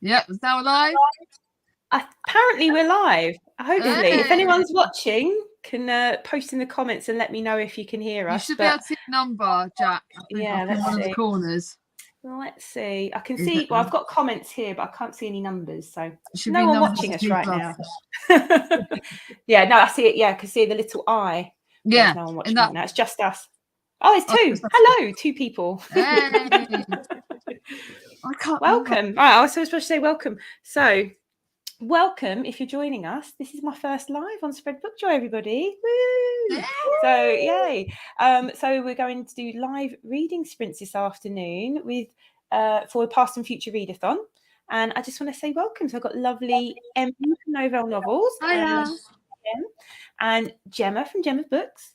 Yep, is now live? Apparently we're live. Hopefully, Hey. if anyone's watching, can post in the comments and let me know if you can hear us. You should be able to see the number, Jack. I think Yeah, up in one of the corners. Let's see. I can see. Well, I've got comments here, but I can't see any numbers. So no one watching us right now. Yeah, no, I see it. Yeah, I can see the little eye. Yeah, there's no one watching right now. It's just us. Oh, it's two. Hello, two people. Hey. I can't. Welcome. All right, I was supposed to say welcome. So, welcome if you're joining us. This is my first live on Spread Book Joy, everybody. Woo! Yay. So, yay. So we're going to do live reading sprints this afternoon with for the Past and Future Readathon. And I just want to say welcome. So I've got lovely Emily from Novell Novels. And Gemma from Gemma's Books.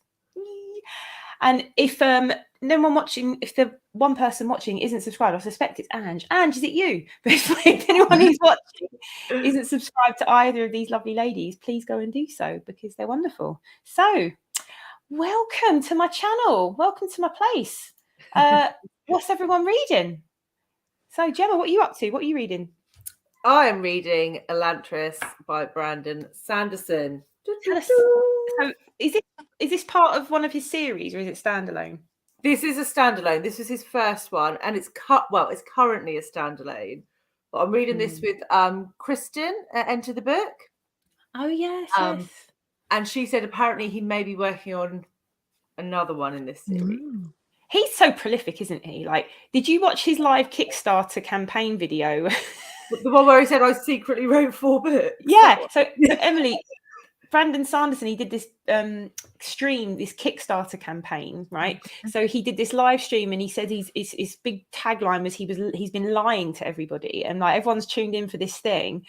And if no one watching, if the one person watching isn't subscribed, I suspect it's Ange. Ange, is it you? But if anyone who's watching isn't subscribed to either of these lovely ladies, please go and do so because they're wonderful. So, welcome to my channel. Welcome to my place. What's everyone reading? So, Gemma, what are you up to? What are you reading? I am reading Elantris by Brandon Sanderson. So, is this part of one of his series or is it standalone? This is a standalone. This was his first one, and it's currently a standalone. But I'm reading this with Kristen at Enter the Book. Oh yes, yes. And she said apparently he may be working on another one in this series. He's so prolific, isn't he? Like, did you watch his live Kickstarter campaigin video? The one where he said I secretly wrote 4 books. Yeah. So Emily, Brandon Sanderson, he did this stream, this Kickstarter campaign, right? So he did this live stream, and he said his big tagline was he's been lying to everybody, and like everyone's tuned in for this thing.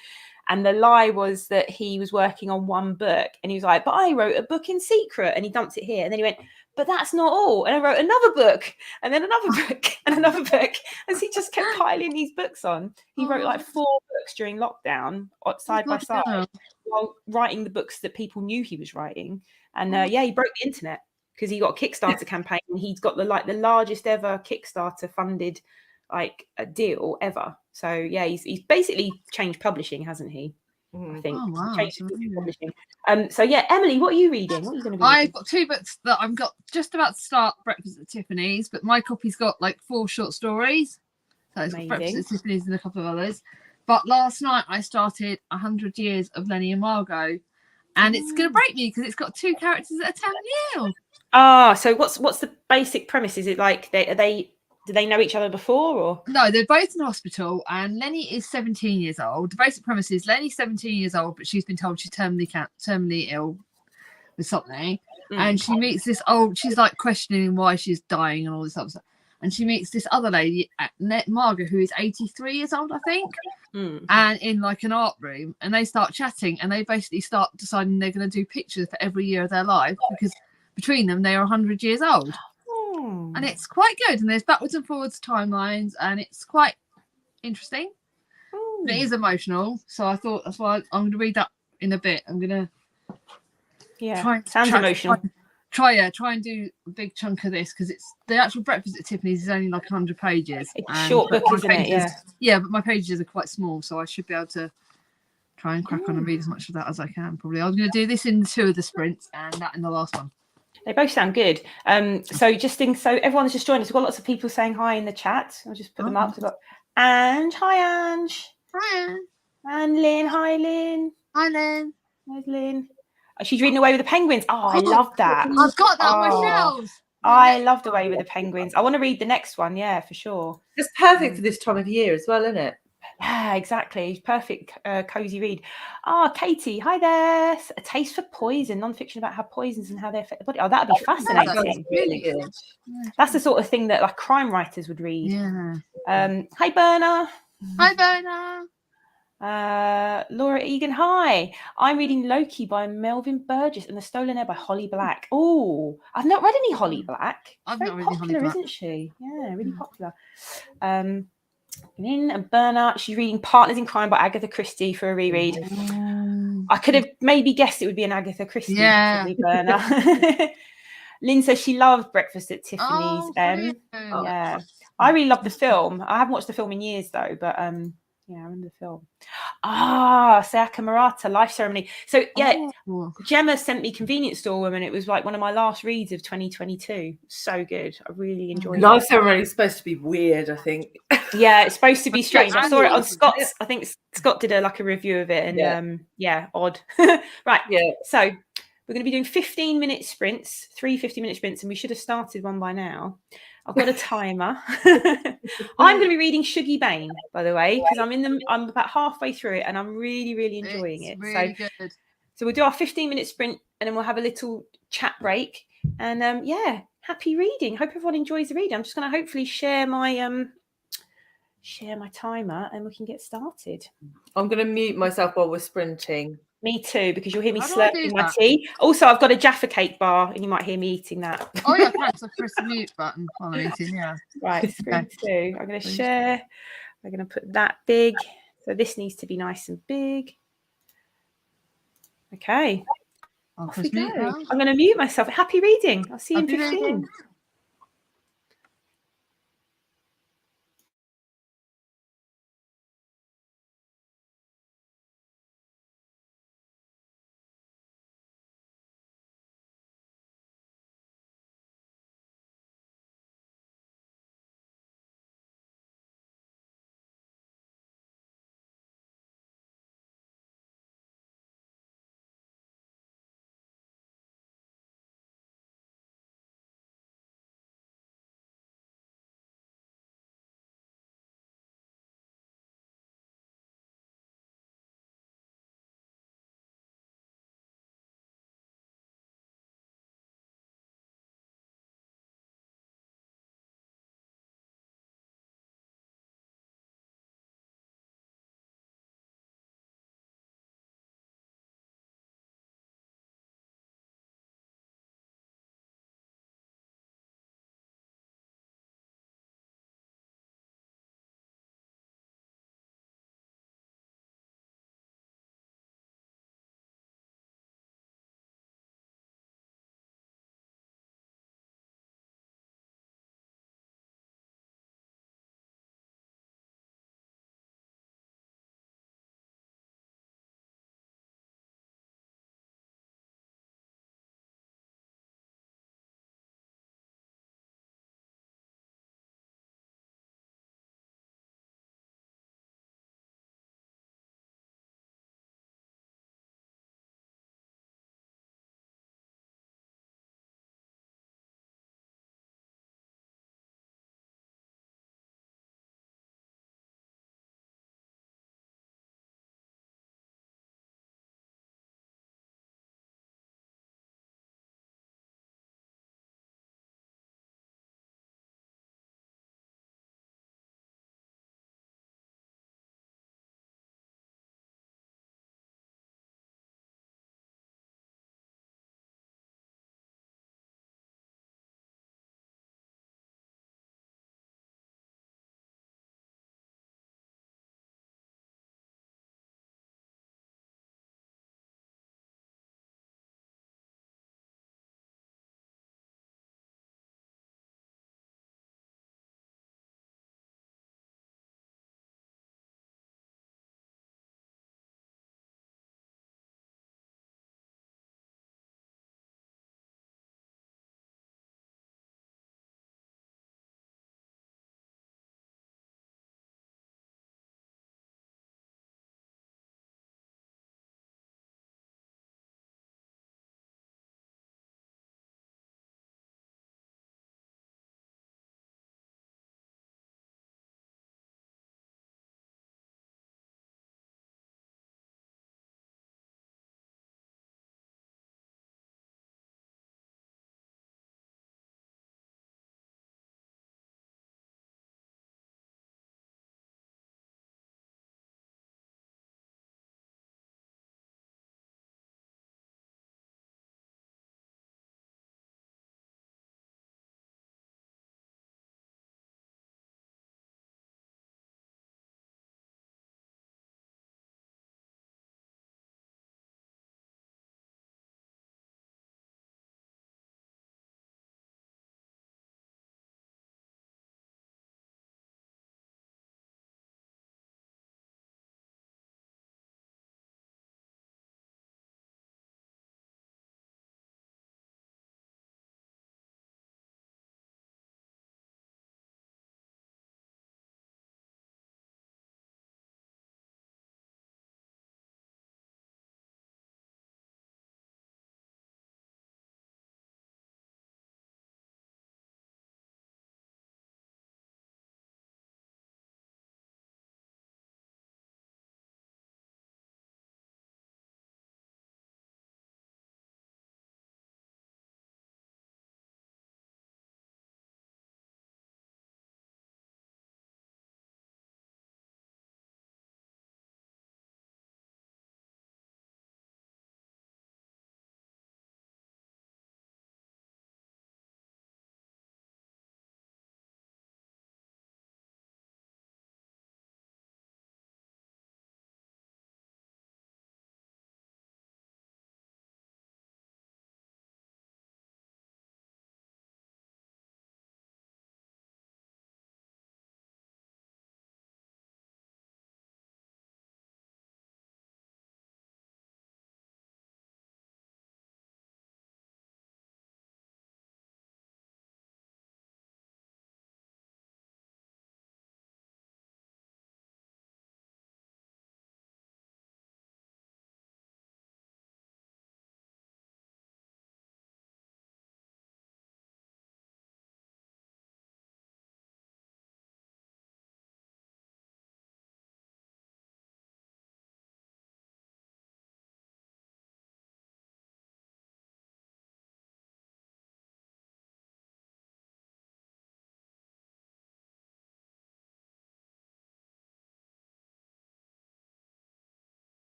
And the lie was that he was working on one book, and he was like, "But I wrote a book in secret," and he dumped it here, and then he went, "But that's not all. And I wrote another book, and then another book, and another book." And so he just kept piling these books on. He wrote like 4 books during lockdown, side by side, while writing the books that people knew he was writing. And he broke the internet because he got a Kickstarter campaign, and he's got the largest ever Kickstarter funded like a deal ever. So yeah, he's basically changed publishing, hasn't he? I think. Oh, wow. Publishing. So yeah, Emily, what are you reading? What are you going to be reading? I've got 2 books that I've got just about to start Breakfast at Tiffany's, but my copy's got like 4 short stories. So it's got Breakfast at Tiffany's and a couple of others. But last night I started 100 Years of Lenny and Margot, and it's going to break me because it's got 2 characters that are 10 years. So what's the basic premise? Is it like do they know each other before, or no? They're both in hospital, and Lenny is 17 years old. The basic premise is Lenny's 17 years old, but she's been told she's terminally ill with something, and she meets this she's like questioning why she's dying and all this other stuff. And she meets this other lady, Margot, who is 83 years old, I think, and in like an art room, and they start chatting, and they basically start deciding they're going to do pictures for every year of their life because between them they are 100 years old. And it's quite good, and there's backwards and forwards timelines, and it's quite interesting. It is emotional, so I thought that's why I'm going to read that in a bit. I'm going to sounds emotional. Try and do a big chunk of this because it's the actual Breakfast at Tiffany's is only like 100 pages. It's a short book, isn't it? Yeah, but my pages are quite small, so I should be able to try and crack on and read as much of that as I can. Probably I was going to do this in 2 of the sprints and that in the last one. They both sound good. So everyone's just joined us. We've got lots of people saying hi in the chat. I'll just put them up. We've got Ange. Hi, Ange. Hi, Ange. And Lynn. Hi, Lynn. Hi, Lynn. There's Lynn. She's reading Away with the Penguins. Oh, I love that. I've got that on my shelves. I loved Away with the Penguins. I want to read the next one. Yeah, for sure. It's perfect for this time of year as well, isn't it? Yeah, exactly. Perfect, cozy read. Katie, hi there. A Taste for Poison, non-fiction about how poisons and how they affect the body. Oh, that'd be fascinating. That's really good. That's the sort of thing that like crime writers would read. Yeah. Hi, Berna. Hi, Berna. Laura Egan, hi. I'm reading Loki by Melvin Burgess and The Stolen Air by Holly Black. Oh, I've not read any Holly Black. I've not read Holly Black, isn't she? Yeah, really popular. Lynn and Bernard, she's reading Partners in Crime by Agatha Christie for a reread. I could have maybe guessed it would be an Agatha Christie. Yeah. Lynn says she loved Breakfast at Tiffany's. Yeah, I really love the film. I haven't watched the film in years though, but Yeah, I remember the film. Sayaka Murata, Life Ceremony. So yeah, Gemma sent me Convenience Store Woman. It was like one of my last reads of 2022. So good. I really enjoyed it. Life Ceremony is supposed to be weird, I think. Yeah, it's supposed to be strange. I saw it on Scott's. I think Scott did a review of it, and odd. Right. Yeah. So we're going to be doing 15-minute sprints, 3 50-minute sprints, and we should have started one by now. I've got a timer. I'm going to be reading Shuggy Bane, by the way, because I'm about halfway through it, and I'm really, really enjoying it. Really good. So we'll do our 15-minute sprint, and then we'll have a little chat break. And happy reading. Hope everyone enjoys the read. I'm just going to hopefully share my timer, and we can get started. I'm going to mute myself while we're sprinting. Me too, because you'll hear me slurping my tea. Also, I've got a Jaffa cake bar, and you might hear me eating that. Oh yeah, thanks. I press the mute button while I'm eating. Yeah. Right, screen 2. I'm going to share. I'm going to put that big. So this needs to be nice and big. Okay. Off we go. I'm going to mute myself. Happy reading. I'll see you in 15.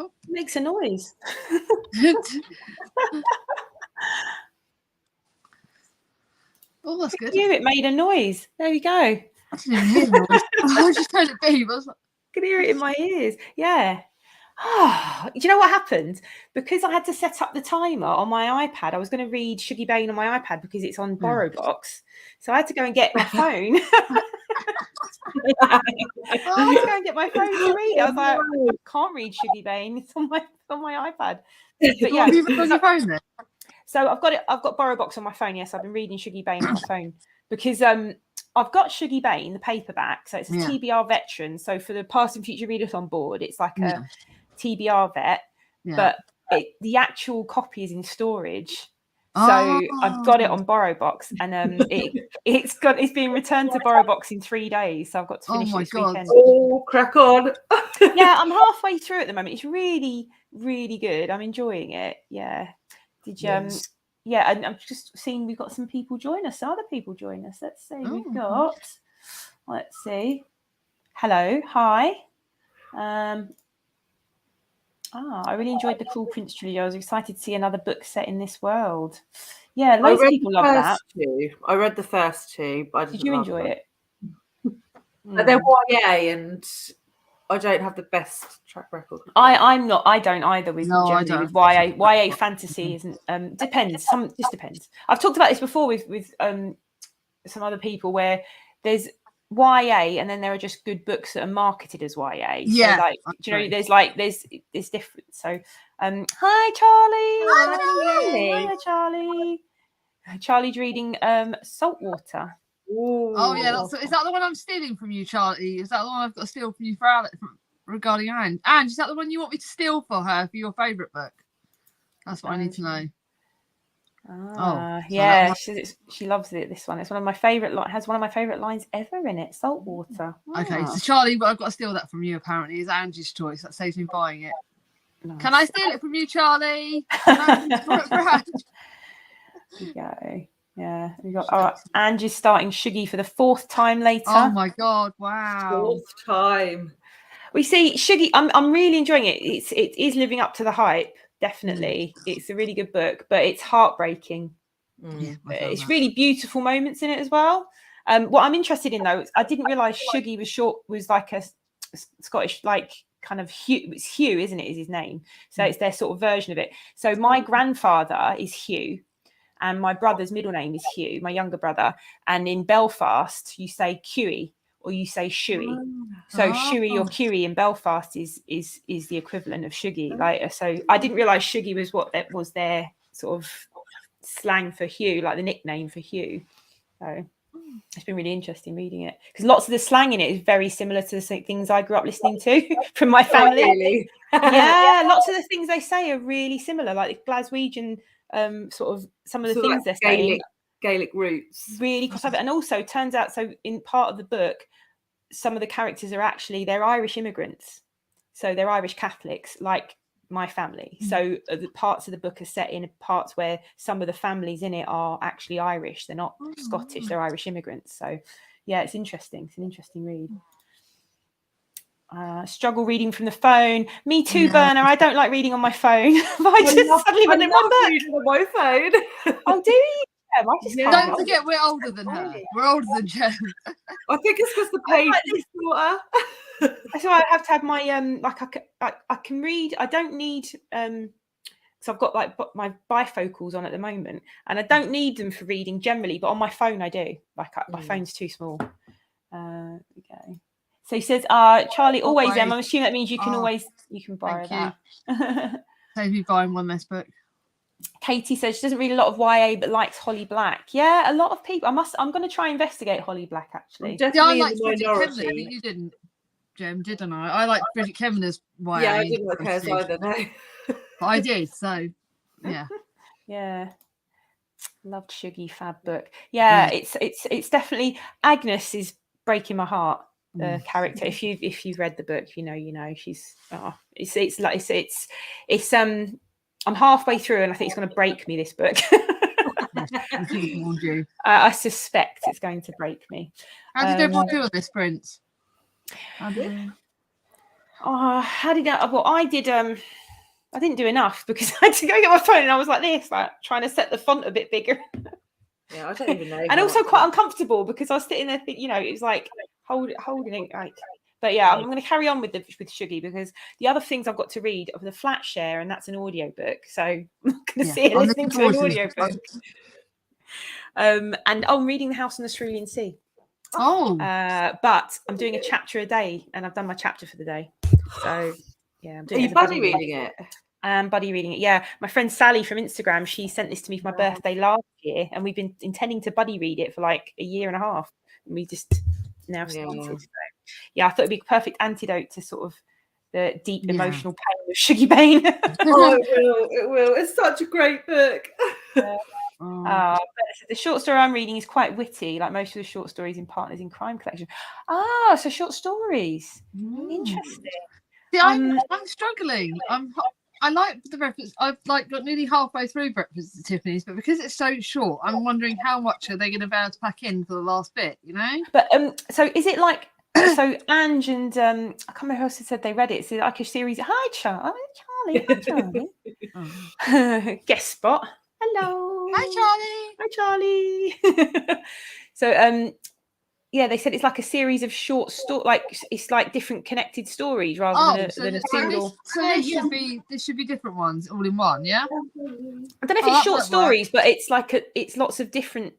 Oh. It makes a noise. Oh, that's good. It made a noise. There we go. I didn't even hear the noise. I just heard it beep. I was like, I could hear it in my ears. Yeah. Do you know what happened? Because I had to set up the timer on my iPad, I was going to read Shuggie Bain on my iPad because it's on BorrowBox. So I had to go and get my phone. I had to go and get my phone to read it. I was like, I can't read Shuggie Bain. It's on my iPad. But yeah, have you on your phone then? So I've got BorrowBox on my phone. Yes, I've been reading Shuggie Bain on my phone because I've got Shuggie Bain, the paperback. So it's a TBR veteran. So for the Past and Future Readathon board, it's like a TBR vet, but the actual copy is in storage. So I've got it on BorrowBox, and it's being returned to BorrowBox in 3 days. So I've got to finish it this weekend. Oh, crack on! Yeah, I'm halfway through at the moment. It's really, really good. I'm enjoying it. Yeah. Did you? Yeah, and I'm just seeing we've got some people join us. Some other people join us. Let's see. We've got. Let's see. Hello. Hi. I really enjoyed the Cruel Prince trilogy. I was excited to see another book set in this world. Yeah, loads of people love that. I read the first two, but I didn't. Did you enjoy it? But they're YA, and I don't have the best track record. I'm not. I don't either with with YA. YA fantasy isn't. Depends. Just depends. I've talked about this before with some other people where there's YA and then there are just good books that are marketed as YA. Yeah. So like, do you know, there's different. So hi Charlie. Hi Charlie. Charlie's reading Saltwater. Ooh. Oh yeah, is that the one I'm stealing from you, Charlie? Is that the one I've got to steal from you for Alex regarding Anne? And is that the one you want me to steal for her for your favourite book? That's what I need to know. Yeah, she loves it. This one, it's one of my favourite. Has one of my favourite lines ever in it. Saltwater. Okay, so Charlie, but I've got to steal that from you. Apparently, it's Angie's choice. That saves me buying it. Nice. Can I steal it from you, Charlie? There you go. Yeah, we got Angie's starting Shuggie for the 4th time later. Oh my god! Wow, 4th time. We see Shuggie. I'm really enjoying it. It is living up to the hype. Definitely, it's a really good book, but it's heartbreaking. Yeah, it's really beautiful moments in it as well. What I'm interested in though, I didn't realise Shuggie was like a Scottish, like kind of Hugh. It's Hugh, isn't it? Is his name? So it's their sort of version of it. So my grandfather is Hugh. And my brother's middle name is Hugh, my younger brother. And in Belfast, you say Cuey or you say Shuey. So Shuey or Cuey in Belfast is the equivalent of Shuggie. Like, so I didn't realise Shuggie was what that was their sort of slang for Hugh, like the nickname for Hugh. So it's been really interesting reading it because lots of the slang in it is very similar to the things I grew up listening to from my family. Really? Yeah, lots of the things they say are really similar, like Glaswegian. Sort of some of the things they're saying, Gaelic roots, really cross over. And also, it turns out, so in part of the book, some of the characters are actually they're Irish immigrants, so they're Irish Catholics, like my family. So the parts of the book are set in parts where some of the families in it are actually Irish. They're not Scottish; they're Irish immigrants. So, yeah, it's interesting. It's an interesting read. Struggle reading from the phone. Me too, Berner. I don't like reading on my phone. I just suddenly went in on my phone. Oh, do you? Yeah, don't forget, we're older than her. We're older than Jen. I think it's because the page is shorter. So I have to have my I can read. I don't need so I've got like my bifocals on at the moment, and I don't need them for reading generally. But on my phone, I do. Like my phone's too small. There we go. So he says, Charlie, always them. I'm assuming that means you can borrow that. Save me buying one less book. Katie says she doesn't read a lot of YA but likes Holly Black. Yeah, a lot of people. I'm going to try and investigate Holly Black actually. Definitely I like Bridget Kemner. You didn't, Jem, didn't I? I like Bridget Kemner's YA. Yeah, I didn't like hers either. No, but I did. So yeah. Yeah. Loved Shuggie fab book. Yeah, it's definitely Agnes is breaking my heart. The character, if you've read the book, you know she's it's I'm halfway through and I think it's going to break me, this book. I suspect it's going to break me. How did everyone do on this, Prince? How did I? Well, I did. I didn't do enough because I had to go get my phone and I was like this, like trying to set the font a bit bigger. Yeah, I don't even know. And also quite uncomfortable because I was sitting there, it was like holding it right. But yeah, I'm going to carry on with Shuggy because the other things I've got to read are the Flat Share, and that's an audio book. So I'm going to sit here listening to an audio book. And I'm reading The House on the Cerulean Sea. But I'm doing a chapter a day, and I've done my chapter for the day. So yeah, I'm doing. Are you buddy reading it? Buddy reading it. Yeah, my friend Sally from Instagram, she sent this to me for my birthday last year, and we've been intending to buddy read it for like a year and a half. And we just now started. So, yeah, I thought it'd be a perfect antidote to sort of the deep emotional pain of Shuggy Bane. It will. It's such a great book. But the short story I'm reading is quite witty, like most of the short stories in Partners in Crime collection. So short stories. Interesting. See, I'm struggling. I like the reference. I've like got nearly halfway through Breakfast at Tiffany's, but because it's so short, I'm wondering how much are they going to be able to pack in for the last bit, you know? But so is it like so Ange and I can't remember who else said they read it. It's like a series. Hi Charlie. Guest spot. Hello. Hi Charlie. So yeah, they said it's like a series of short stories, like it's like different connected stories rather than a single. So this should be different ones all in one, yeah. I don't know if it's short stories, but it's like it's lots of different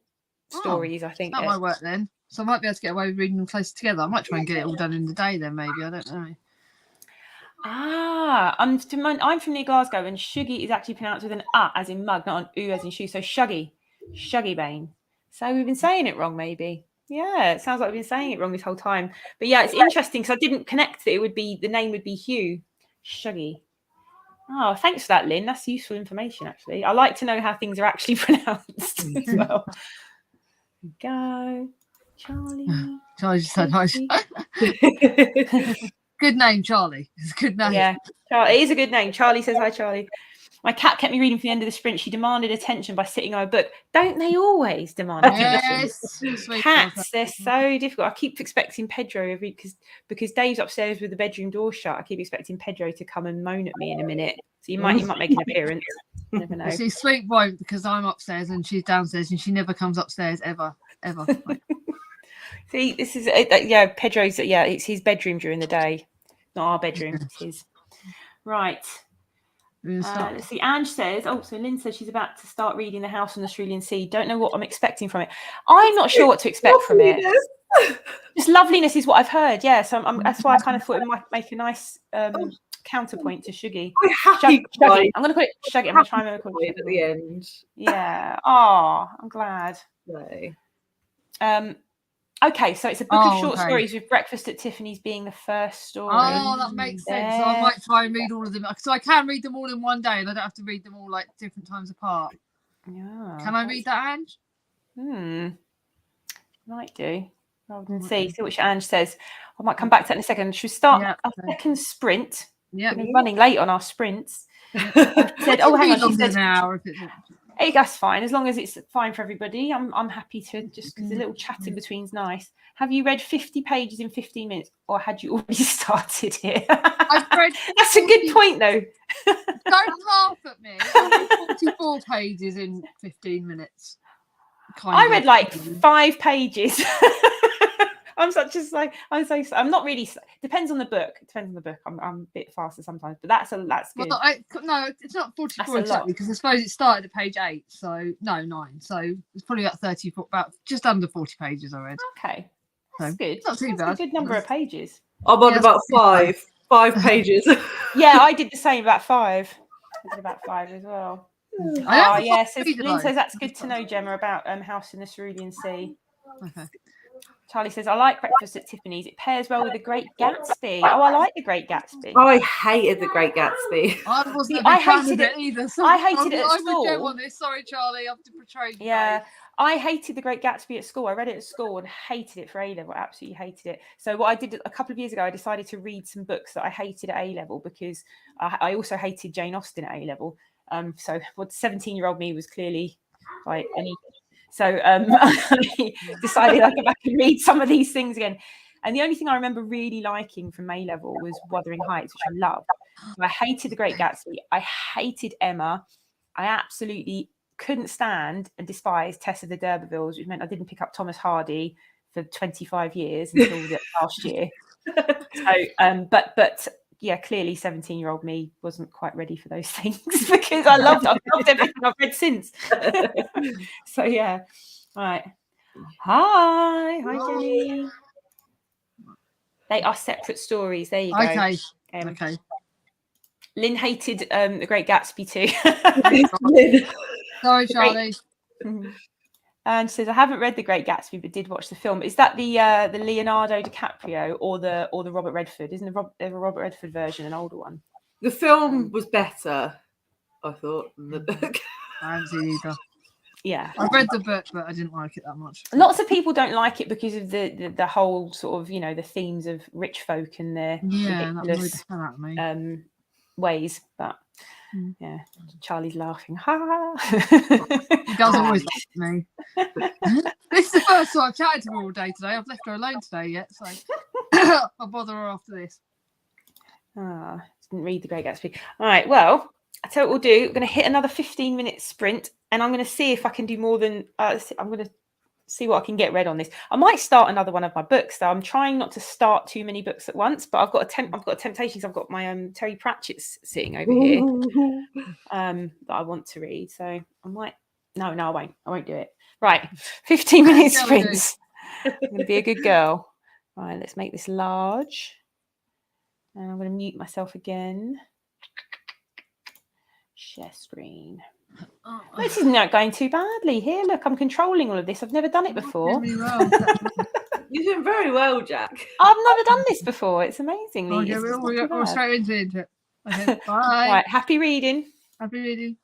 stories. I think that might work then. So I might be able to get away with reading them closer together. I might try and get it all done in the day then. Maybe, I don't know. I'm from near Glasgow, and Shuggy is actually pronounced with an as in mug, not an oo as in shoe. So Shuggy Bane. So we've been saying it wrong, maybe. Yeah, it sounds like we've been saying it wrong this whole time. But yeah, it's interesting because I didn't connect that the name would be Hugh. Shuggy. Oh, thanks for that, Lynn. That's useful information, actually. I like to know how things are actually pronounced as well. Go, Charlie. Charlie's so nice. Good name, Charlie. It's a good name. Yeah, Charlie, it is a good name. Charlie says hi, Charlie. My cat kept me reading for the end of the sprint. She demanded attention by sitting on a book. Don't they always demand attention? Yes. Cats, they're so difficult. I keep expecting Pedro because Dave's upstairs with the bedroom door shut. I keep expecting Pedro to come and moan at me in a minute. So he might make an appearance. You never know. See, Sweet won't because I'm upstairs and she's downstairs and she never comes upstairs ever. See, this is Pedro's. Yeah, it's his bedroom during the day, not our bedroom. It's his. Right. Let's see. Ange says, so Lynn says she's about to start reading The House on the Cerulean Sea. Don't know what I'm expecting from it. I'm not sure what to expect from it. Just loveliness is what I've heard. Yeah, so that's why I kind of thought it might make a nice counterpoint to Shuggy. Shuggy. I'm going to put it Shuggy. I'm going to try and remember it at the end. Yeah. Oh, I'm glad. No. Okay, so it's a book of short stories with Breakfast at Tiffany's being the first story. Oh, that makes sense. So I might try and read all of them. So I can read them all in one day and I don't have to read them all like different times apart. Yeah. Can I read that, Ange? Might do. See what Ange says. I might come back to that in a second. Should we start our second sprint? Yeah. We're running late on our sprints. Said, hang on. She said, an hour if it's... Hey, that's fine. As long as it's fine for everybody, I'm happy to just because a little chat in between is nice. Have you read 50 pages in 15 minutes, or had you already started it? I've read. That's a good point, though. Don't laugh at me. I read 44 pages in 15 minutes. I read like 5 pages. I'm not really. Depends on the book. I'm a bit faster sometimes, but that's good. Well, no, it's not 44 exactly because I suppose it started at page 8. So no, 9. So it's probably about 34, about just under 40 pages I read. Okay, that's good. Not too bad. A good number of pages. I'm on about 5 pages. Yeah, I did the same. About 5. I did about 5 as well. Lynn says that's good to know, Gemma, about House in the Cerulean Sea. Okay. Charlie says, I like Breakfast at Tiffany's. It pairs well with The Great Gatsby. Oh, I like The Great Gatsby. I hated The Great Gatsby. I hated it either. I hated it at school. I don't this. Sorry, Charlie. I have to portray you. Yeah, I hated The Great Gatsby at school. I read it at school and hated it for A-level. Absolutely hated it. So what I did a couple of years ago, I decided to read some books that I hated at A-level because I also hated Jane Austen at A-level. So what 17-year-old me was clearly like any. So I decided I'd go back and read some of these things again. And the only thing I remember really liking from A level was Wuthering Heights, which I loved. So I hated The Great Gatsby. I hated Emma. I absolutely couldn't stand and despise Tess of the D'Urbervilles, which meant I didn't pick up Thomas Hardy for 25 years until the last year. So, but yeah, clearly 17-year-old me wasn't quite ready for those things because I've loved everything I've read since. So yeah, all right. Hi Jenny. They are separate stories. There you go. Okay. Lynn hated The Great Gatsby too. Sorry, Charlie. And says, I haven't read The Great Gatsby, but did watch the film. Is that the Leonardo DiCaprio or the Robert Redford? Isn't the Robert Redford version an older one? The film was better, I thought, than the book. I haven't seen either. Yeah, I read the book, but I didn't like it that much. Lots of people don't like it because of the whole sort of, the themes of rich folk and their ridiculous that annoyed the hell out of me. Ways. But yeah, Charlie's laughing. Ha! He does always laugh at me. This is the first time I've chatted to her all day today. I've left her alone today yet, so I'll bother her after this. Didn't read The Great Gatsby. All right, well, I tell you what we'll do. We're going to hit another 15-minute sprint, and I'm going to see if I can do more than. I'm going to see what I can get read on this. I might start another one of my books, though. I'm trying not to start too many books at once, but I've got a temptation because I've got my Terry Pratchett's sitting over here that I want to read. So I might. No, I won't do it. Right, 15-minute sprints. I'm going to be a good girl. Right, let's make this large. And I'm going to mute myself again. Share screen. This is not going too badly. Here, look, I'm controlling all of this. I've never done it before. You're doing very well, Jack. I've never done this before. It's amazingly. Okay, we're straight into it. Okay, bye. Right, happy reading. Happy reading.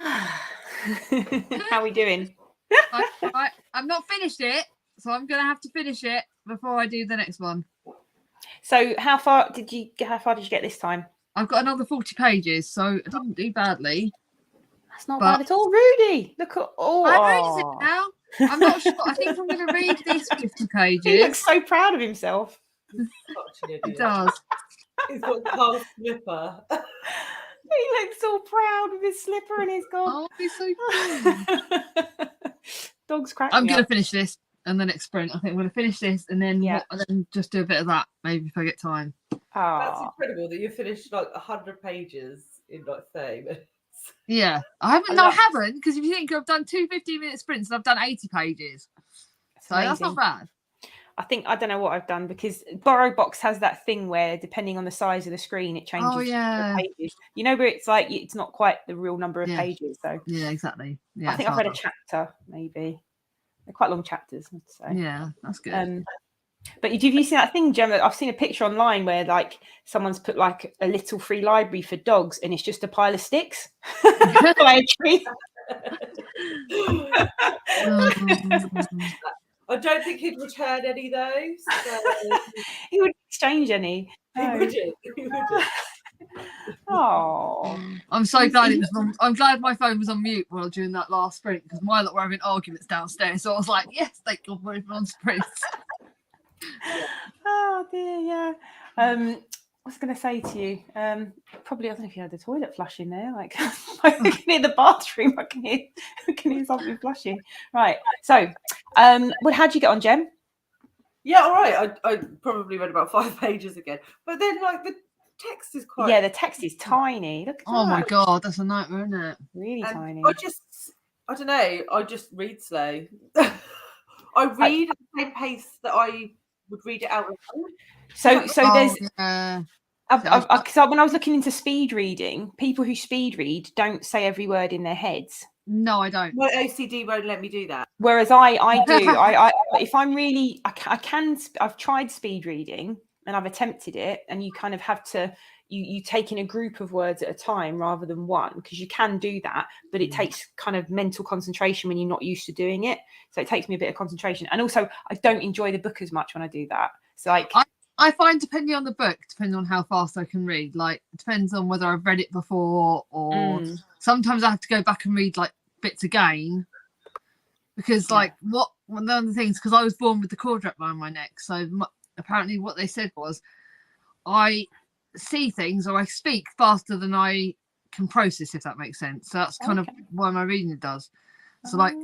How are we doing? I'm not finished it, so I'm gonna have to finish it before I do the next one. So how far did you get this time? I've got another 40 pages, so I didn't do badly. That's not bad at all, Rudy. Look at I'm reading it now. I'm not sure. I think I'm going to read these 50 pages. He looks so proud of himself. He does. He's got Carl's slipper. He looks all proud with his slipper and his gob. Oh, he's so cool. Dog's cracking. I'm going to finish this and the next sprint. I think I'm going to finish this and then then just do a bit of that, maybe if I get time. That's incredible that you finished like 100 pages in like 30 minutes. Yeah, I haven't, because if you think I've done 2 15-minute sprints and I've done 80 pages. So that's not bad. I don't know what I've done, because Borrow Box has that thing where depending on the size of the screen it changes. Oh yeah, pages. You know, where it's like it's not quite the real number of pages. So yeah, exactly. Yeah, I think I've read a chapter, maybe. They're quite long chapters, I'd say. Yeah, that's good. But have you seen that thing, Gemma? I've seen a picture online where like someone's put like a little free library for dogs, and it's just a pile of sticks by a tree. I don't think he'd return any of those. So... He wouldn't exchange any. No. He wouldn't. Oh, I'm so glad it was I'm glad my phone was on mute while during that last sprint, because my lot were having arguments downstairs. So I was like, yes, thank God we're on sprints. Oh dear, yeah. I was going to say to you, probably, I don't know if you heard the toilet flushing there. Like, I can hear the bathroom. I can hear something flushing. Right. So, how'd you get on, Jem? Yeah, all right. I probably read about 5 pages again, but then like the text is quite. Yeah, the text is tiny. Look at that. My God, that's a nightmare, isn't it? Really tiny. I don't know. I just read slow. I read at the same pace that I would read it out. So there's. Because when I was looking into speed reading, people who speed read don't say every word in their heads. No, I don't. My OCD won't let me do that. Whereas I do. I if I'm really, I've tried speed reading and I've attempted it, and you kind of have to. You take in a group of words at a time rather than one, because you can do that, but it takes kind of mental concentration when you're not used to doing it. So it takes me a bit of concentration, and also I don't enjoy the book as much when I do that. So like I find, depending on the book, depending on how fast I can read, like it depends on whether I've read it before, or sometimes I have to go back and read like bits again, because like one of the things, because I was born with the cord wrapped around my neck, so apparently what they said was I see things or I speak faster than I can process, if that makes sense. So that's kind of why my reading does. So like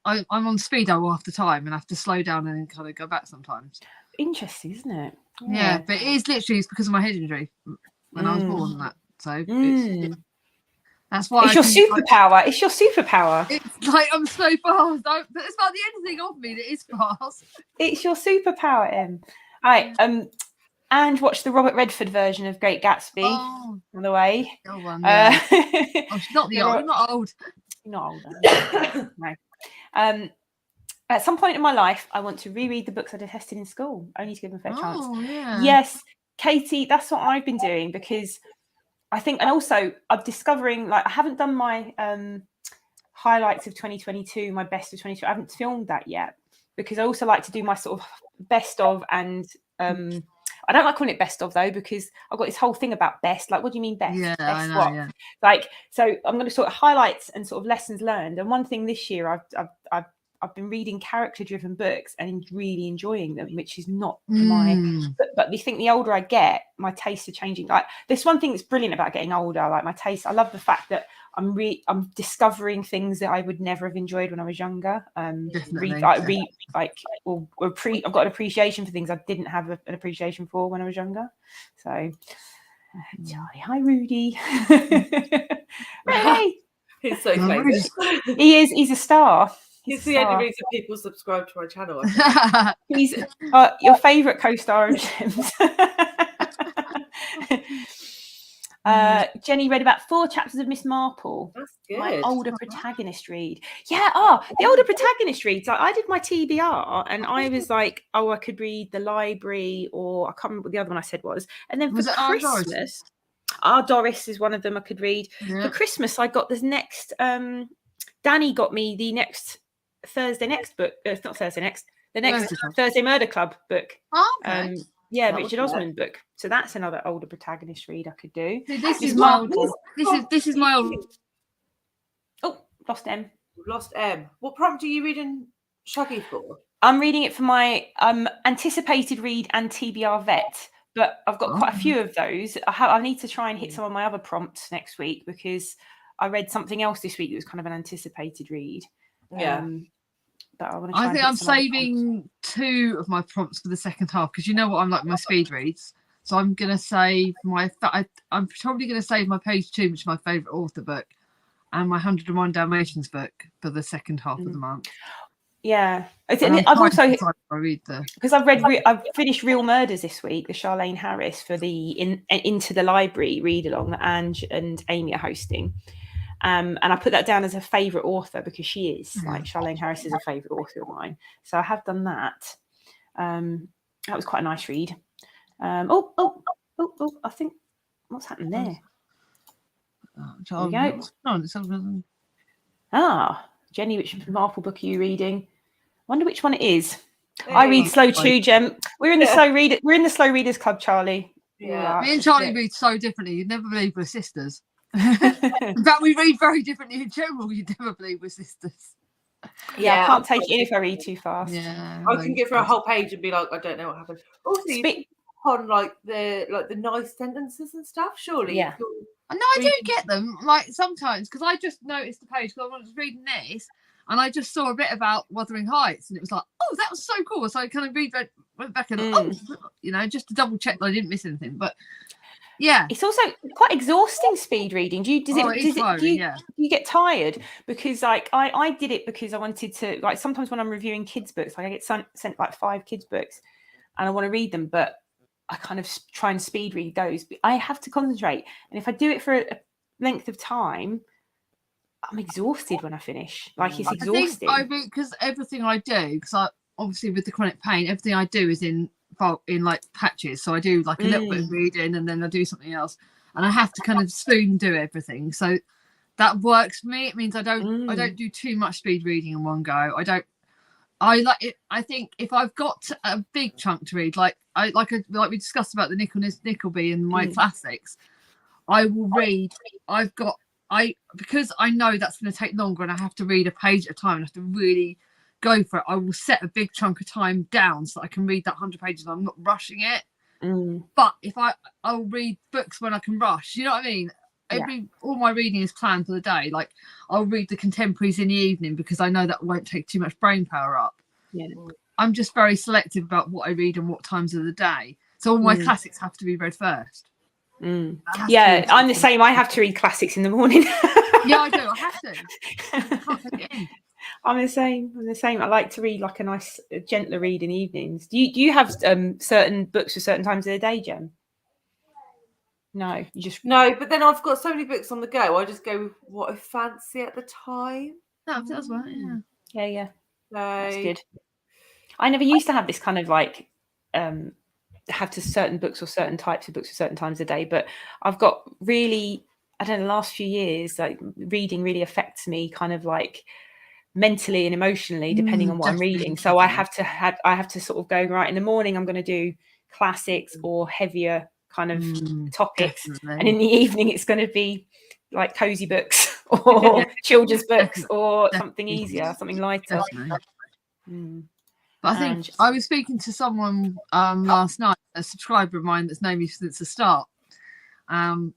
I'm on speed dial half the time and I have to slow down and then kind of go back sometimes. Interesting, isn't it? Yeah, but it's because of my head injury when I was born. That so that's why it's your superpower. It's your superpower. It's like I'm so fast. But it's about the only thing of me that is fast. It's your superpower, Em. All right, and watch the Robert Redford version of Great Gatsby on the way. She's not old. Not old. Not older. No. At some point in my life, I want to reread the books I detested in school, only to give them a fair chance. Yeah. Yes, Katie, that's what I've been doing, because I think, and also I'm discovering, like, I haven't done my highlights of 2022, my best of 2022. I haven't filmed that yet, because I also like to do my sort of best of, and I don't like calling it best of though, because I've got this whole thing about best. Like, what do you mean best? Yeah, best I know. what? Yeah. Like, so I'm going to sort of highlights and sort of lessons learned. And one thing this year, I've been reading character-driven books and really enjoying them, which is not my. But I think the older I get, my tastes are changing. Like, this one thing that's brilliant about getting older, like my taste. I love the fact that I'm discovering things that I would never have enjoyed when I was younger. I've got an appreciation for things I didn't have an appreciation for when I was younger. So, Charlie, hi Rudy. Hey, he's so famous. He's a star. He's the only reason people subscribe to my channel. He's your favourite co-star of Gem's. Jenny read about 4 chapters of Miss Marple. That's good. My older protagonist read. Yeah, the older protagonist reads. I did my TBR and I was like, I could read The Library, or I can't remember what the other one I said was. And then for Christmas, Doris is one of them I could read. For Christmas, I got this next. Danny got me the next Thursday Next book. It's not Thursday Next. The next Thursday Murder Club book. Oh, okay. Richard Osman book. So that's another older protagonist read I could do. See, this is my old. Oh, lost M. Lost M. What prompt are you reading Shuggy for? I'm reading it for my anticipated read and TBR vet, but I've got quite a few of those. I need to try and hit some of my other prompts next week because I read something else this week that was kind of an anticipated read. Yeah. But I want to try. I think I'm saving 2 of my prompts for the second half because you know what I'm like my speed reads. So I'm gonna save I'm probably gonna save my page 2, which is my favourite author book, and my 101 Dalmatians book for the second half of the month. Yeah, I've also because I've finished Real Murders this week, the Charlene Harris for the Into the Library read along that Ange and Amy are hosting. And I put that down as a favourite author because she is like Charlene Harris is a favourite author of mine. So I have done that. That was quite a nice read. I think what's happened there? There we go. Jenny, which Marple book are you reading? Wonder which one it is. I read slow too, Jem. We're in the slow reader. We're in the slow readers club, Charlie. Yeah, me and Charlie read so differently. You'd never believe we're sisters. In fact, we read very differently in general. You'd never believe we're sisters. Yeah, I can't take it in if I read too fast. Yeah, I can get through a whole page and be like, I don't know what happened. Also, on like the nice sentences and stuff. Surely, no, I do get them. Like sometimes because I just noticed the page because I was reading this. And I just saw a bit about Wuthering Heights, and it was like, oh, that was so cool. So I kind of went back and just to double check that I didn't miss anything. But yeah, it's also quite exhausting speed reading. Do you get tired? Because like I did it because I wanted to. Like sometimes when I'm reviewing kids' books, like I get sent like 5 kids' books, and I want to read them, but I kind of try and speed read those. But I have to concentrate, and if I do it for a length of time, I'm exhausted when I finish. Like it's exhausting. I think because everything I do, because I obviously with the chronic pain, everything I do is in like patches. So I do like a little bit of reading, and then I do something else, and I have to kind of spoon do everything. So that works for me. It means I don't do too much speed reading in one go. I like it. I think if I've got a big chunk to read, like we discussed about the Nickleby and my classics, I will read. Because I know that's going to take longer and I have to read a page at a time and have to really go for it, I will set a big chunk of time down so I can read that 100 pages and I'm not rushing it. But if I'll read books when I can rush, you know what I mean? All my reading is planned for the day. Like I'll read the contemporaries in the evening because I know that won't take too much brain power up. I'm just very selective about what I read and what times of the day. So all my classics have to be read first. Yeah, I'm the same. I have to read classics in the morning. Yeah, I do. I have to. I can't take it in. I'm the same. I like to read like a nice, gentler read in evenings. Do you have certain books for certain times of the day, Jem? No, you just no. But then I've got so many books on the go. I just go with what I fancy at the time. That's right. Yeah. Yeah. That's good. I never used to have this kind of like have to certain books or certain types of books for certain times of the day, but I've got really, I don't know, the last few years, like reading really affects me kind of like mentally and emotionally depending on what I'm reading. So I have to sort of go, right, in the morning I'm going to do classics or heavier kind of topics, and in the evening it's going to be like cozy books or children's books or something easier, something lighter. But I think I was speaking to someone last night, a subscriber of mine that's known me since the start, and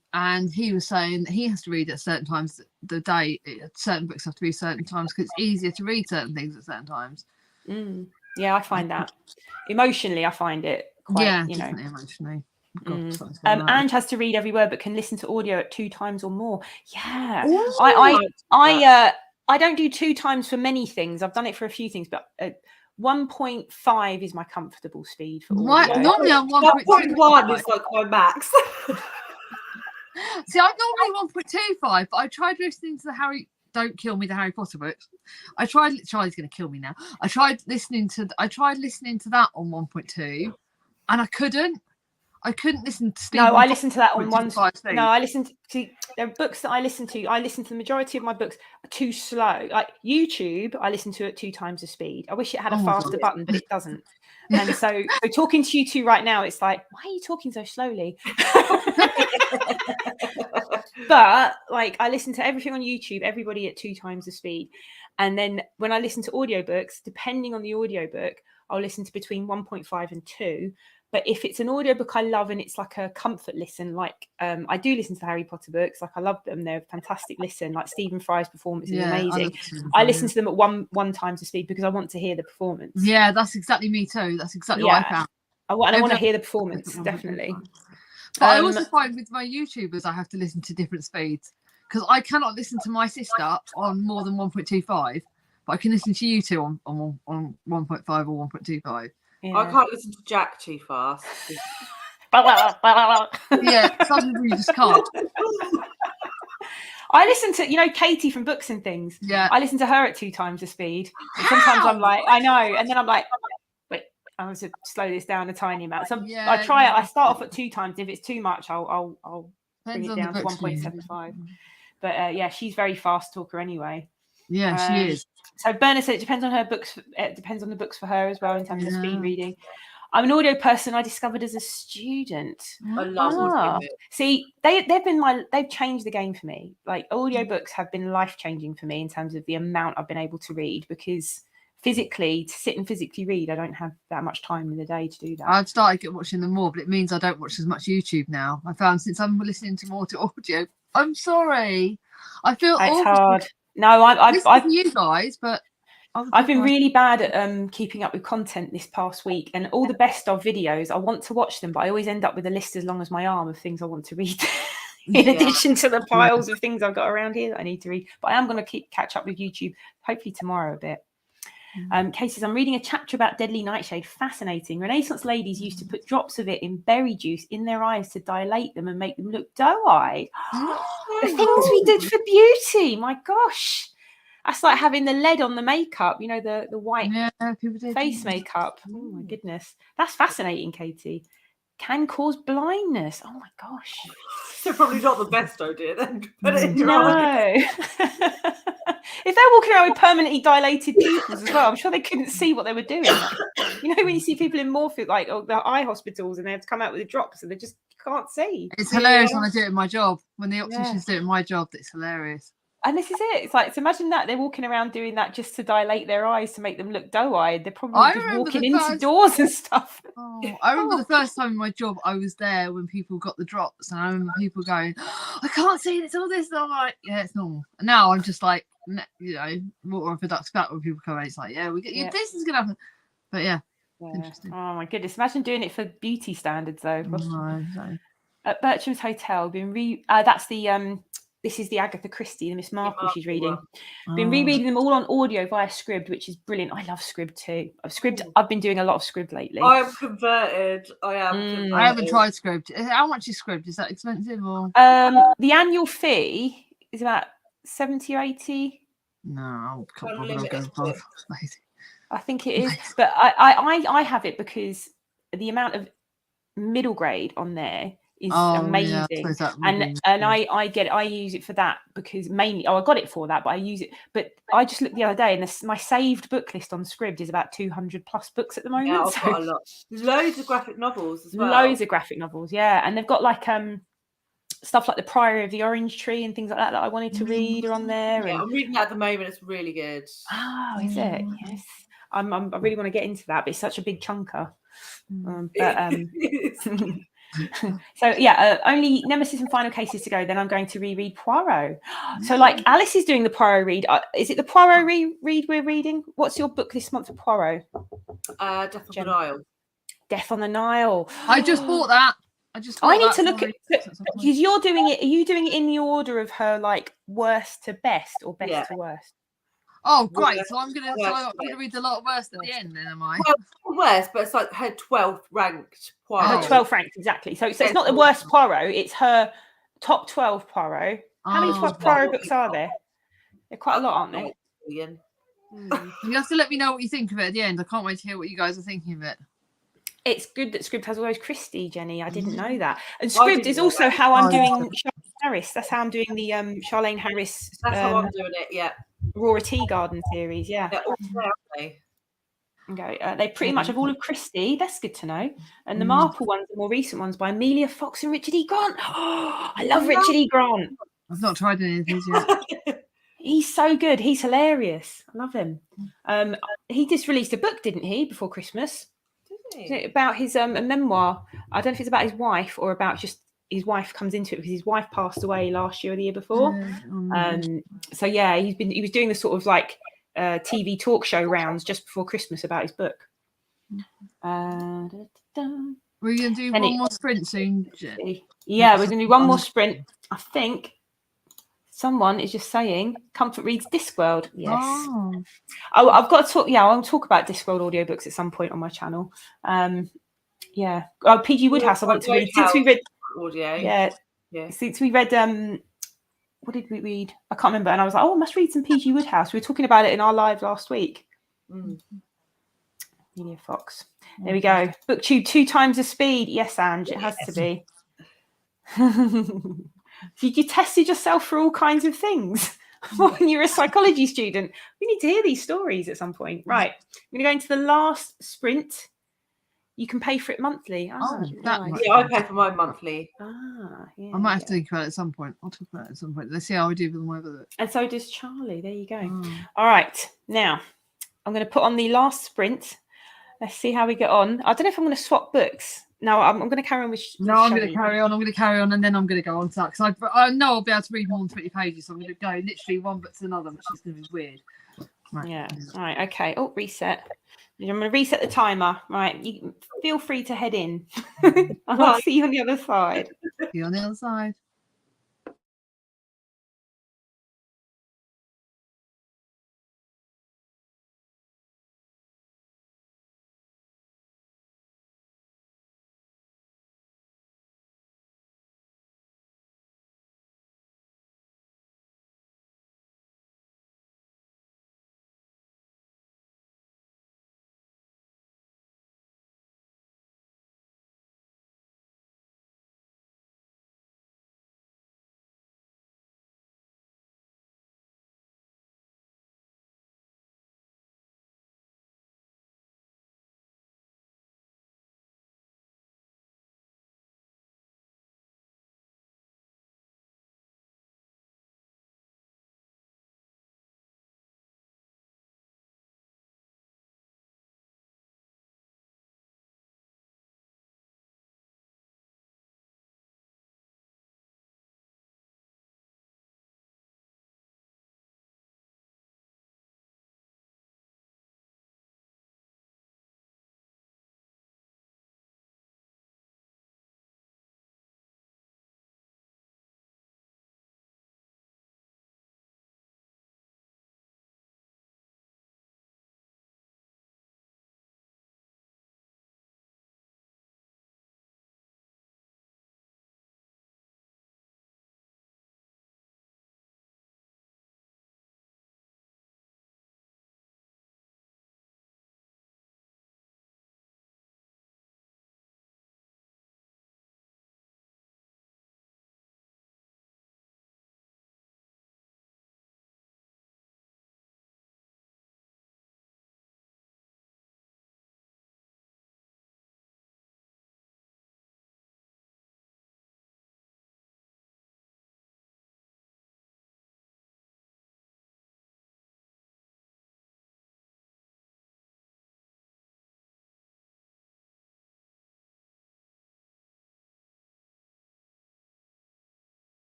he was saying that he has to read at certain times of the day. Certain books have to read certain times because it's easier to read certain things at certain times. Yeah, I find that emotionally, I find it quite, definitely emotionally. Ange has to read every word but can listen to audio at 2 times or more. Yeah. I don't do 2 times for many things. I've done it for a few things, but 1.5 is my comfortable speed for audio. Normally I'm 1.1 is like my max. See, I'm normally 1.25, but I tried listening to the Harry Potter books. Charlie's going to kill me now. I tried listening to that on 1.2, and I couldn't. I couldn't listen to Stephen. No, I listened to that on one. speed. No, I listened to. There are books that I listen to. I listen to the majority of my books are too slow. Like YouTube, I listen to at 2 times the speed. I wish it had a faster button, but it doesn't. And so talking to you two right now, it's like, why are you talking so slowly? But like, I listen to everything on YouTube, everybody at 2 times the speed. And then when I listen to audiobooks, depending on the audiobook, I'll listen to between 1.5 and 2. But if it's an audiobook I love and it's like a comfort listen, like I do listen to the Harry Potter books, like I love them, they're a fantastic listen. Like Stephen Fry's performance is amazing. I listen to them at one times the speed because I want to hear the performance. Yeah, that's exactly me too. That's exactly what I found. I want to hear the performance, definitely. But I also find with my YouTubers, I have to listen to different speeds because I cannot listen to my sister on more than 1.25, but I can listen to you two on 1.5 or 1.25. Yeah. I can't listen to Jack too fast. Yeah, some people you just can't. I listen to, Katie from Books and Things. Yeah. I listen to her at 2 times the speed. And sometimes I'm like, I know. And then I'm like, wait, I'm going to slow this down a tiny amount. So I try it. I start off at 2 times. If it's too much, I'll bring it down to 1.75. But she's very fast talker anyway. Yeah, she is. So Berna said it depends on her books. It depends on the books for her as well in terms of speed reading. I'm an audio person. I discovered as a student. I love it. See, they've changed the game for me. Like audiobooks have been life-changing for me in terms of the amount I've been able to read because to sit and physically read, I don't have that much time in the day to do that. I've started watching them more, but it means I don't watch as much YouTube now. I found since I'm listening to more to audio, I'm sorry. I feel it's hard. No, I've you guys, but I've been really bad at keeping up with content this past week, and all the best of videos. I want to watch them, but I always end up with a list as long as my arm of things I want to read. In addition to the piles of things I've got around here that I need to read, but I am going to catch up with YouTube hopefully tomorrow a bit. Kay says, I'm reading a chapter about deadly nightshade. Fascinating. Renaissance ladies used to put drops of it in berry juice in their eyes to dilate them and make them look doe-eyed. The things we did for beauty. My gosh. That's like having the lead on the makeup, the white face makeup. Oh, my goodness. That's fascinating, Katie. Can cause blindness. Oh, my gosh. So probably not the best idea then. Put it in your eye. If they're walking around with permanently dilated pupils as well, I'm sure they couldn't see what they were doing. When you see people in Morpheus, like the eye hospitals, and they have to come out with the drops, and they just can't see. It's hilarious when I do it in my job. When the opticians do it in my job, it's hilarious. And this is it. It's like, so imagine that they're walking around doing that just to dilate their eyes to make them look doe-eyed. They're probably just walking into doors and stuff. I remember the first time in my job, I was there when people got the drops, and I remember people going, I can't see it. It's all this. And I'm like, yeah, it's normal. And now I'm just like, water off a duck's back when people come in. It's like, this is going to happen. But interesting. Oh, my goodness. Imagine doing it for beauty standards, though. No. At Bertram's Hotel, that's the... This is the Agatha Christie, the Miss Marple she's reading. Been rereading them all on audio via Scribd, which is brilliant. I love Scribd too. I've been doing a lot of Scribd lately. I am converted. I haven't tried Scribd. How much is Scribd? Is that expensive or? The annual fee is about 70 or 80. No, I can't bother going above. I think it is, but I have it because the amount of middle grade on there is amazing, and I use it for that because mainly I got it for that, but I use it. But I just looked the other day, and my saved book list on Scribd is about 200 plus books at the moment. Yeah, I've got a lot. Loads of graphic novels as well. Loads of graphic novels, and they've got like stuff like The Priory of the Orange Tree and things like that I wanted to read are on there. Yeah, I'm reading that at the moment. It's really good. Oh, is it? Yes. I really want to get into that, but it's such a big chunker. So only Nemesis and Final Cases to go. Then I'm going to reread Poirot. So like Alice is doing the Poirot read. Is it the Poirot read we're reading? What's your book this month for Poirot? Death on the Nile. Death on the Nile. I just bought that. I need to look at because you're doing it. Are you doing it in the order of her like worst to best or best to worst? Oh, great! So I'm gonna read the lot of worst at the end, then, am I? Well, worst, but it's like her 12th ranked Poirot. Her 12th ranked, exactly. So it's not the worst Poirot; it's her top 12 Poirot. How many Poirot books are there? They're quite a lot, aren't they? You have to let me know what you think of it at the end. I can't wait to hear what you guys are thinking of it. It's good that Scribd has all those Christie, Jenny. I didn't know that. And I Scribd didn't is know also that. how I'm Oh, doing Charlene Harris. That's how I'm doing the Charlene Harris That's how I'm doing it. Yeah. Aurora Tea Garden series. Yeah. They're all there, aren't they? Okay. They pretty much have all of Christie. That's good to know. And the Mm. Marple ones, the more recent ones, by Amelia Fox and Richard E. Grant. Oh, I love Richard E. Grant. I've not tried any of these yet. He's so good. He's hilarious. I love him. He just released a book, didn't he, before Christmas? Did Isn't it he? about his a memoir. I don't know if it's about his wife or about just his wife comes into it because his wife passed away last year or the year before. So yeah, he was doing the sort of like TV talk show rounds just before Christmas about his book. We're gonna do one more sprint soon. Yeah, we're gonna do one more sprint. I think someone is just saying Comfort reads Discworld. Yes. Oh. I've got to talk. Yeah, I'll talk about Discworld audiobooks at some point on my channel. Yeah. PG Woodhouse. I want to read since we read audio. Yeah. Since we read what did we read? I can't remember. And I was like, oh, I must read some PG Woodhouse. We were talking about it in our live last week. Media Fox. There we go. BookTube 2 times the speed. Yes, Ange, it has to be. You tested yourself for all kinds of things when you're a psychology student. We need to hear these stories at some point. Right. I'm going to go into the last sprint. You can pay for it monthly. Yeah, I pay for mine monthly. Yeah, I might have to think about it at some point. I'll talk about it at some point. Let's see how I do with them over. And so does Charlie. There you go. All right. Now, I'm going to put on the last sprint. Let's see how we get on. I don't know if I'm going to swap books. No, I'm going to carry on with. I'm going to carry on. I'm going to carry on, and then I'm going to go on to that because I know I'll be able to read more than 20 pages. So I'm going to go literally one book to another, which is going to be weird. Right. Yeah. All right. Okay. Oh, reset. I'm going to reset the timer. Right. You feel free to head in. I'll see you on the other side. See you on the other side.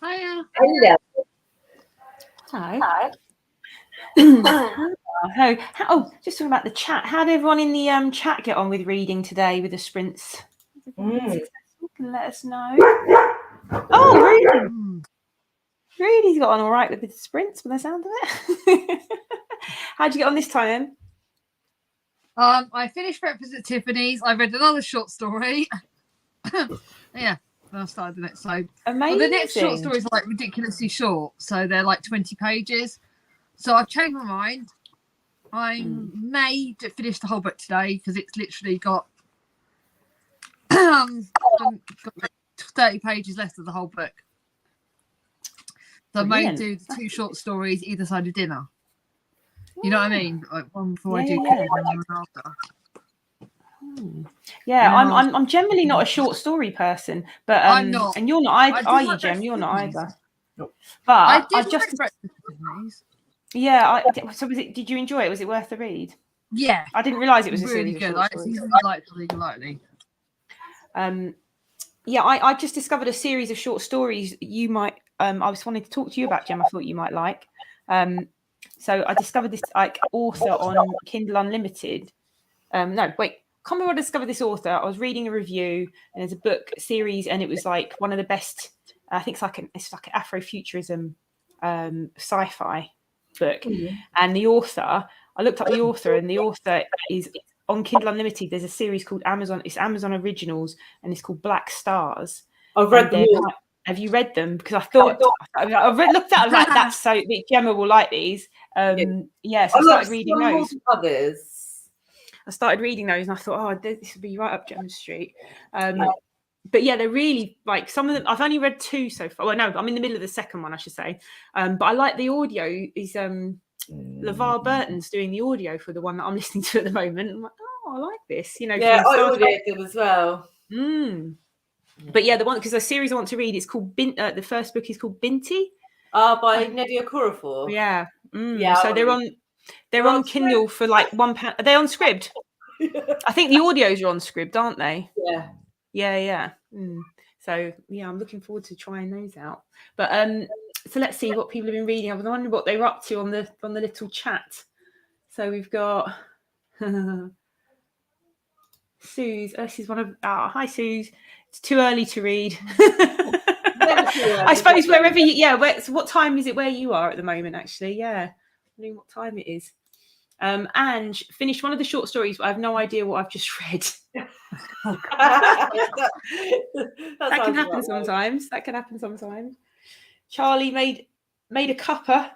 Hiya. Hello. Hello. Oh, just talking about the chat. How did everyone in the chat get on with reading today with the sprints? Successful? Can let us know. Oh, Rudy. Rudy's got on all right with the sprints from the sound of it. How'd you get on this time? I finished Breakfast at Tiffany's. I read another short story. Yeah, then I started the next. So Amazing. the next short stories are like ridiculously short, so they're like 20 pages. So I've changed my mind. I may finish the whole book today because it's literally got 30 pages left of the whole book. So I may do the 2 short stories either side of dinner. You know what I mean? Like one before I do cooking and one after. Yeah, I'm generally not a short story person, but I'm not. And you're not, are you, Jem? You're not either. Nope. But I just so did you enjoy it? Was it worth the read? Yeah, I didn't realise it was a really series good. of I short stories. really liked it lightly. Yeah, I just discovered a series of short stories you might. I was wanting to talk to you about, Jem. I thought you might like. So I discovered this like author on Kindle Unlimited. No, wait. Can't remember. I discovered this author. I was reading a review, and there's a book series, and it was like one of the best. I think it's like an Afrofuturism sci-fi book. And the author, I looked up the author, and the author is on Kindle Unlimited. There's a series called Amazon. It's Amazon Originals, and it's called Black Stars. I've read them. Have you read them? Because I thought looked at them like that's so. Gemma will like these. So I started reading those. Others. I started reading those, and I thought, oh, this would be right up Gemma's street. But yeah, they're really like some of them. I've only read 2 so far. Well, no, I'm in the middle of the second one, I should say. But I like the audio. Is LeVar Burton's doing the audio for the one that I'm listening to at the moment. I'm like, oh, I like this. You know, yeah, I audioed them as well. But yeah, the one because the series I want to read is called the first book is called Binti. By Nnedi Okorafor. Yeah. So they're on Kindle for like £1. Are they on Scribd? I think the audios are on Scribd, aren't they? Yeah. So yeah, I'm looking forward to trying those out. But so let's see what people have been reading. I was wondering what they were up to on the little chat. So we've got Suze. This is one of hi Suze. It's too early to read. I suppose wherever so what time is it where you are at the moment? Actually, yeah, I don't know what time it is. Ange finished one of the short stories, but I have no idea what I've just read. that can happen sometimes. That can happen sometimes. Charlie made a cuppa.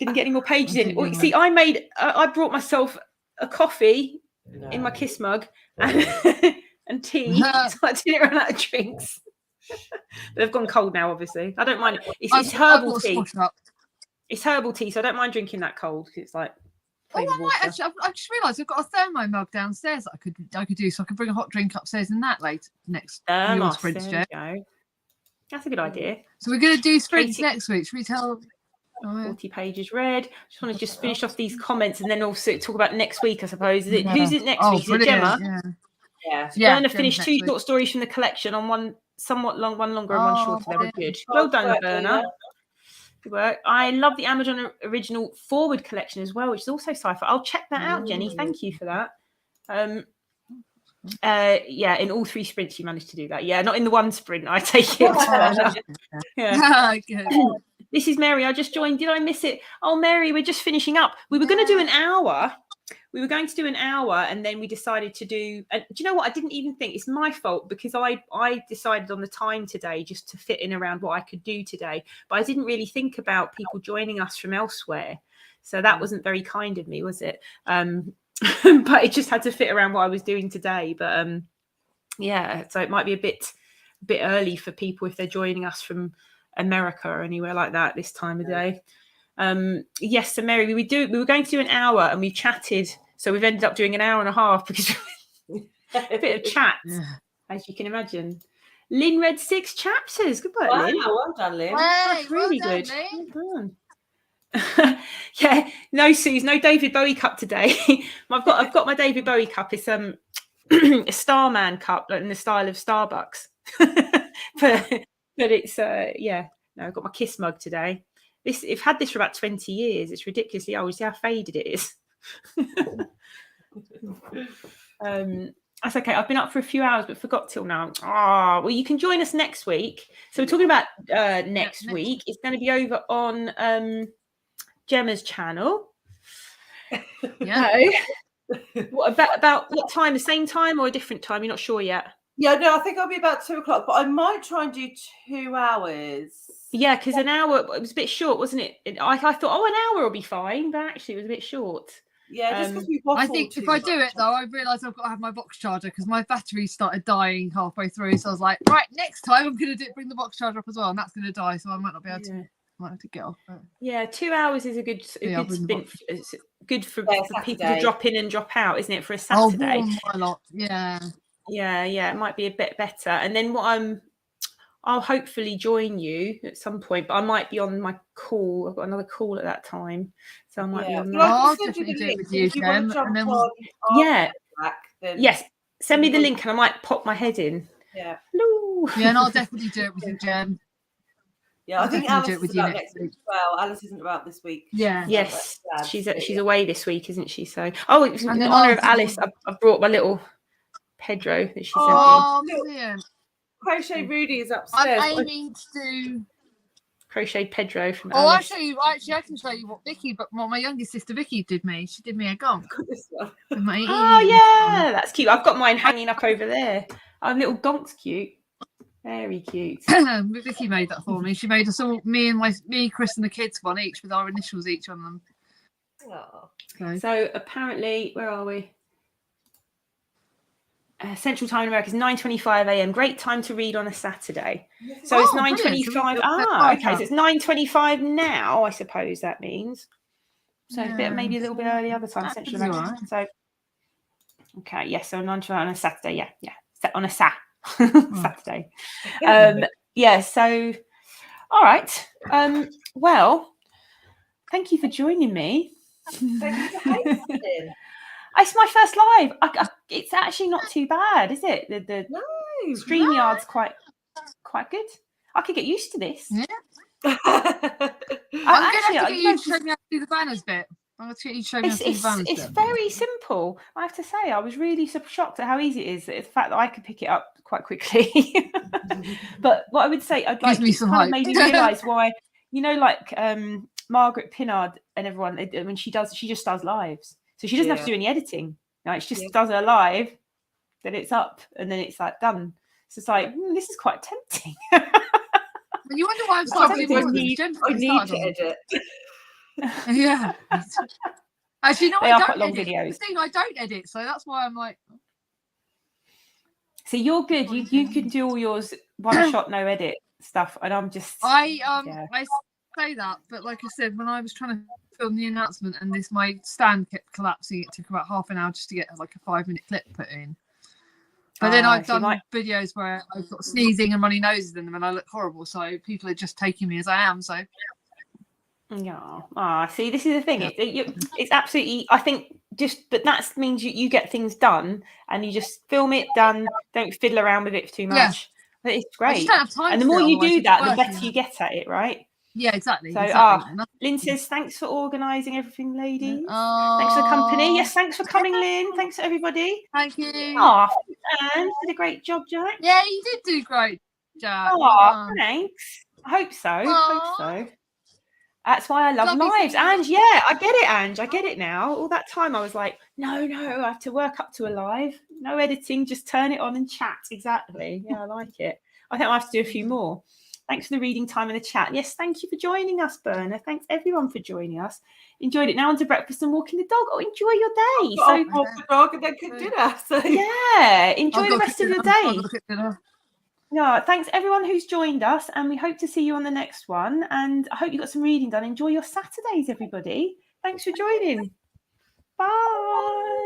Didn't get any more pages in. Well, see, I brought myself a coffee in my kiss mug and tea. So I didn't run out of drinks. But they've gone cold now, obviously. I don't mind. It's herbal tea. It's herbal tea, so I don't mind drinking that cold because it's like. I just realised I've got a thermo mug downstairs that I could do, so I could bring a hot drink upstairs in that next sprint. That's a good idea. So we're going to do sprints next week. Should we tell? 40 pages read. Just want to finish off these comments and then also talk about next week, I suppose. Who's it next week? Is it Gemma? Yeah. So Berna finished 2 short stories from the collection on one somewhat long, one longer and one shorter. They were good. Well done, Berna. Good work. I love the Amazon original Forward collection as well, which is also sci-fi. I'll check that out, Jenny. Thank you for that. In all 3 sprints you managed to do that. Yeah, not in the one sprint, I take it. This is Mary. I just joined. Did I miss it? Oh, Mary, we're just finishing up. We were going to do an hour. And then we decided to do. And do you know what? I didn't even think it's my fault because I decided on the time today just to fit in around what I could do today. But I didn't really think about people joining us from elsewhere. So that wasn't very kind of me, was it? But it just had to fit around what I was doing today. But so it might be a bit early for people if they're joining us from America or anywhere like that this time of day. So Mary, we were going to do an hour and we chatted, so we've ended up doing an hour and a half because a bit of chat, as you can imagine. Lynn read 6 chapters. Good work, Lynn. Well done, Lynn. That's really good. Well done. No Suze, no David Bowie cup today. I've got my David Bowie cup. It's a Starman cup in the style of Starbucks. but it's No, I've got my Kiss mug today. I've had this for about 20 years. It's ridiculously old. See how faded it is. That's okay. I've been up for a few hours, but forgot till now. Well, you can join us next week. So we're talking about next week. It's going to be over on Gemma's channel. Yeah. What about what time? The same time or a different time? You're not sure yet? Yeah, no, I think I'll be about 2:00, but I might try and do 2 hours. Yeah, because an hour, it was a bit short, wasn't it? I thought, an hour will be fine, but actually it was a bit short. Yeah, just because we I think if I do it though, I realise I've got to have my box charger because my battery started dying halfway through. So I was like, right, next time I'm going to bring the box charger up as well, and that's going to die, so I might not be able to. Might have to get off. Yeah, 2 hours is a good spin. It's good for people to drop in and drop out, isn't it? For a Saturday. A lot. Yeah. Yeah, it might be a bit better. And then I'll hopefully join you at some point, but I might be on my call. I've got another call at that time, so I might be on. I'll definitely do it with you, Jem. And then yes, send me the link, and I might pop my head in. Yeah. Hello. Yeah, and I'll definitely do it with you, Jem. Yeah, I think Alice is about next week as well. Alice isn't about this week. Yeah. Yes, she's away this week, isn't she? So, in honour of Alice, I've brought my little Pedro that she sent me. Oh, brilliant. Crochet Rudy is upstairs. I'm aiming to do Crochet Pedro from Alice. I'll show you. Actually, I can show you what my youngest sister Vicky did me. She did me a gonk. Oh yeah, that's cute. I've got mine hanging up over there. Our little gonk's cute. Very cute. Vicky made that for me. She made us all, me, Chris, and the kids one each with our initials each on them. Oh. So apparently, where are we? Central Time in America is 9:25 a.m. Great time to read on a Saturday. So it's 9:25. Okay, so it's 9:25 now. I suppose that means. So maybe a little bit early other time. Central America. Right. So okay, yes. So 9:25 on a Saturday. Yeah. On a Saturday. So all right. Well, thank you for joining me. Thank you for hosting. It's my first live. It's actually not too bad, is it? The StreamYard's quite good. I could get used to this. Yeah. I'm going to have to get you to show me how to do the banners bit. I'm going to get you to show me how to do the banners bit. It's very simple. I have to say, I was really shocked at how easy it is. The fact that I could pick it up quite quickly. But what I would say, I'd like to kind of made me realise why, like Margaret Pinnard and everyone, when she just does lives. So she doesn't have to do any editing. Like she just does her live, then it's up, and then it's like done. So it's like this is quite tempting. You wonder why I'm starting I need to edit. Yeah. Actually, no, they are quite long videos. The thing, I don't edit, so that's why I'm like. So you're good. You can do all yours one shot, no edit stuff, and I'm just. I say that, but like I said, when I was trying to film the announcement and my stand kept collapsing, it took about half an hour just to get like a 5-minute clip put in. But then I've done videos where I've got sneezing and runny noses in them and I look horrible, so people are just taking me as I am. So see, this is the thing. It's absolutely, I think, but that means you get things done and you just film it, done, don't fiddle around with it too much. But it's great. I just don't have time, and the more you do that, the better you get at it, right? Yeah, exactly. So, Lynn says, thanks for organising everything, ladies. Thanks for the company. Yes, thanks for coming, Lynn. Thanks, everybody. Thank you. And did a great job, Jack. Yeah, you did do great, Jack. Thanks. I hope so. That's why I love lives. And I get it, Ange. I get it now. All that time I was like, no, I have to work up to a live. No editing, just turn it on and chat. Exactly. Yeah, I like it. I think I'll have to do a few more. Thanks for the reading time in the chat. Yes, thank you for joining us, Berna. Thanks everyone for joining us. Enjoyed it. Now on to breakfast and walking the dog. Enjoy your day. So walk the dog and then cook dinner. So enjoy the rest of the day. Yeah, thanks everyone who's joined us, and we hope to see you on the next one. And I hope you got some reading done. Enjoy your Saturdays, everybody. Thanks for joining. Bye.